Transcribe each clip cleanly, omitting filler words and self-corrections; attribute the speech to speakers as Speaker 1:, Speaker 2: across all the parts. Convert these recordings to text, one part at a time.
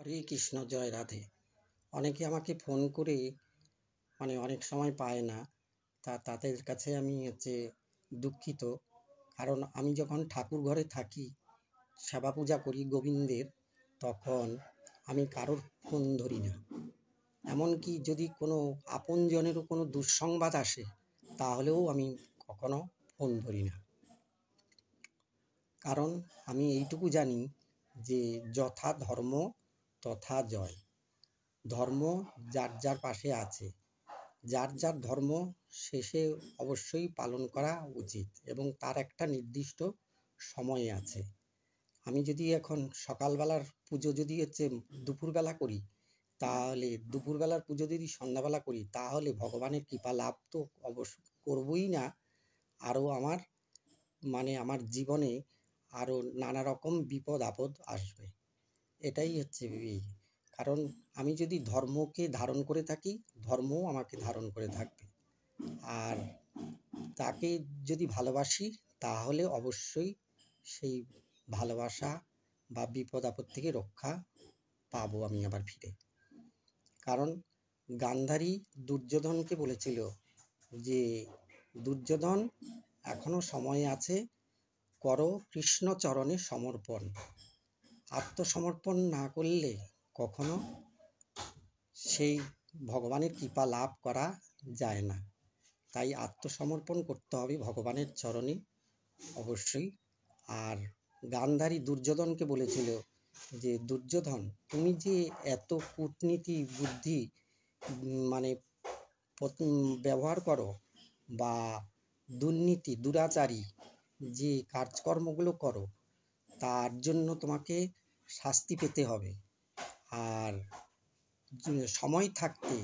Speaker 1: হরে কৃষ্ণ, জয় রাধে। অনেকে আমাকে ফোন করে অনেক সময় পায় না, তাদের কাছে আমি দুঃখিত। কারণ আমি যখন ঠাকুর ঘরে থাকি, সেবা পূজা করি গোবিন্দের, তখন আমি কারোর ফোন ধরি না। এমনকি যদি কোনো আপনজনেরও কোনো দুঃসংবাদ আসে, তাহলেও আমি কখনো ফোন ধরি না। কারণ আমি এইটুকু জানি যে যথা ধর্ম তথা জয়। ধর্ম যার যার পাশে আছে, যার যার ধর্ম শেষে অবশ্যই পালন করা উচিত এবং তার একটা নির্দিষ্ট সময় আছে। আমি যদি এখন সকালবেলার পুজো যদি দুপুরবেলা করি, তাহলে দুপুরবেলার পুজো যদি সন্ধ্যাবেলা করি, তাহলে ভগবানের কৃপা লাভ তো অবশ্য করবই না, আরও আমার জীবনে আরও নানা রকম বিপদ আপদ আসবে। এটাই কারণ আমি যদি ধর্মকে ধারণ করে থাকি, ধর্মও আমাকে ধারণ করে থাকবে। আর তাকে যদি ভালোবাসি, তাহলে অবশ্যই সেই ভালোবাসা বা বিপদ আপদ থেকে রক্ষা পাবো আমি আবার ফিরে। কারণ গান্ধারী দুর্যোধনকে বলেছিল যে, দুর্যোধন এখনো সময় আছে, করো কৃষ্ণ চরণে সমর্পণ। আত্মসমর্পণ না করলে কখনো সেই ভগবানের কৃপা লাভ করা যায় না। তাই আত্মসমর্পণ করতে হবে ভগবানের চরণে অবশ্যই। আর গান্ধারী দুর্যোধনকে বলেছিল যে, দুর্যোধন, তুমি যে এত কূটনীতি বুদ্ধি ব্যবহার করো বা দুর্নীতি দুরাচারী যে কাজকর্মগুলো করো, তার জন্য তোমাকে শাস্তি পেতে হবে। আর সময় থাকতে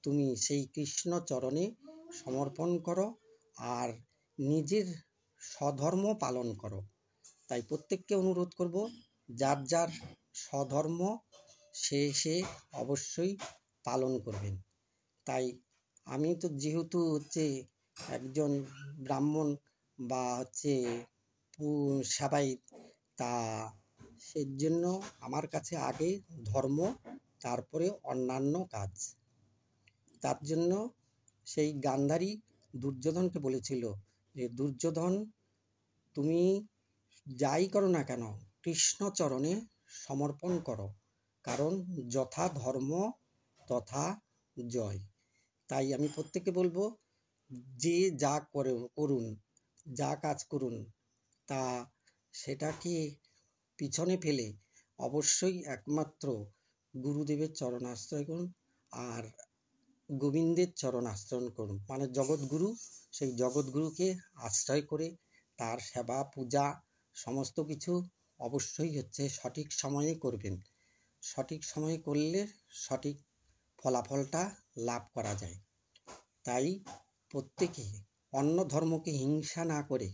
Speaker 1: তুমি সেই কৃষ্ণ চরণে সমর্পণ করো আর নিজের স্বধর্ম পালন করো। তাই প্রত্যেককে অনুরোধ করব, যার যার স্বধর্ম সে অবশ্যই পালন করবেন। তাই আমি তো যেহেতু একজন ব্রাহ্মণ বা সেবায়েত, তা সেজন্য আমার কাছে আগে ধর্ম, তারপরে অন্যান্য কাজ। তার জন্য সেই গান্ধারী দুর্যোধনকে বলেছিল যে, দুর্যোধন, তুমি যাই করো না কেন কৃষ্ণ চরণে সমর্পণ করো, কারণ যথা ধর্ম তথা জয়। তাই আমি প্রত্যেককে বলবো, যে যা করুন, যা কাজ করুন, তা সেটাকে পিছনে ফেলে অবশ্যই একমাত্র গুরুদেবের চরণ আশ্রয় করুন আর গোবিন্দের চরণ আশ্রয় করুন। জগৎগুরু, সেই জগৎগুরুকে আশ্রয় করে তার সেবা পূজা সমস্ত কিছু অবশ্যই সঠিক সময়ে করবেন। সঠিক সময়ে করলে সঠিক ফলাফলটা লাভ করা যায়। তাই প্রত্যেকে অন্য ধর্মকে হিংসা না করে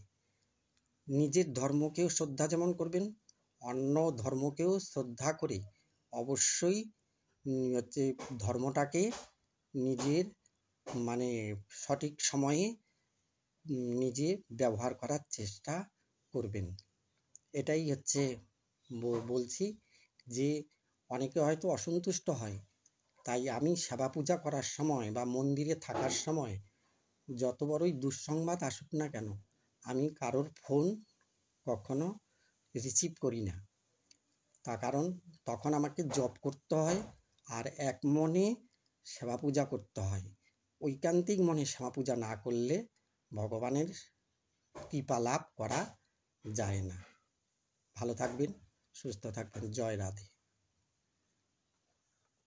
Speaker 1: নিজের ধর্মকেও শ্রদ্ধা যেমন করবেন, অন্য ধর্মকেও শ্রদ্ধা করে অবশ্যই ধর্মটাকে নিজের সঠিক সময়ে নিজে ব্যবহার করার চেষ্টা করবেন। এটাই বলছি যে, অনেকে হয়তো অসন্তুষ্ট হয়। তাই আমি সেবা পূজা করার সময় বা মন্দিরে থাকার সময় যত বড়ই দুঃসংবাদ আসুক না কেন, আমি কারোর ফোন কখনো রিসিভ করি না। তার কারণ তখন আমাকে জপ করতে হয় আর এক মনে সেবা পূজা করতে হয়। ঐকান্তিক মনে সেবা পূজা না করলে ভগবানের কৃপা লাভ করা যায় না। ভালো থাকবেন, সুস্থ থাকবেন। জয় রাধে।